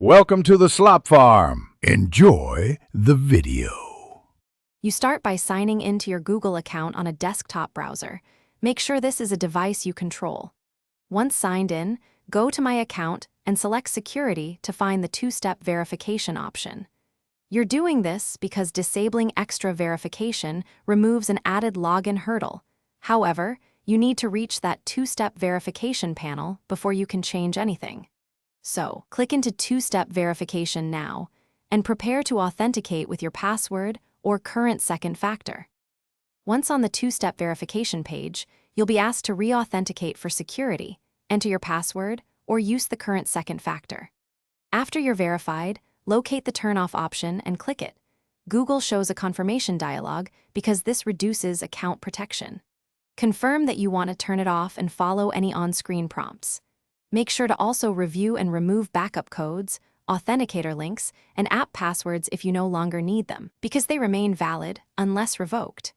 Welcome to the Slop Farm. Enjoy the video. You start by signing into your Google account on a desktop browser. Make sure this is a device you control. Once signed in, go to My Account and select Security to find the two-step verification option. You're doing this because disabling extra verification removes an added login hurdle. However, you need to reach that two-step verification panel before you can change anything. So, click into two-step verification now and prepare to authenticate with your password or current second factor. Once on the two-step verification page, you'll be asked to re-authenticate for security, enter your password, or use the current second factor. After you're verified, locate the turn-off option and click it. Google shows a confirmation dialog because this reduces account protection. Confirm that you want to turn it off and follow any on-screen prompts. Make sure to also review and remove backup codes, authenticator links, and app passwords if you no longer need them, because they remain valid unless revoked.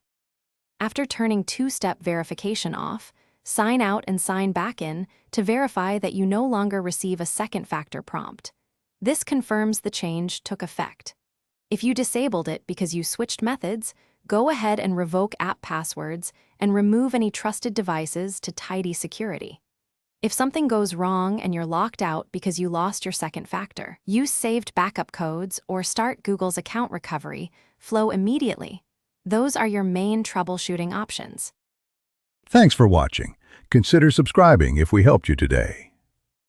After turning two-step verification off, sign out and sign back in to verify that you no longer receive a second factor prompt. This confirms the change took effect. If you disabled it because you switched methods, go ahead and revoke app passwords and remove any trusted devices to tidy security. If something goes wrong and you're locked out because you lost your second factor, use saved backup codes or start Google's account recovery flow immediately. Those are your main troubleshooting options. Thanks for watching. Consider subscribing if we helped you today.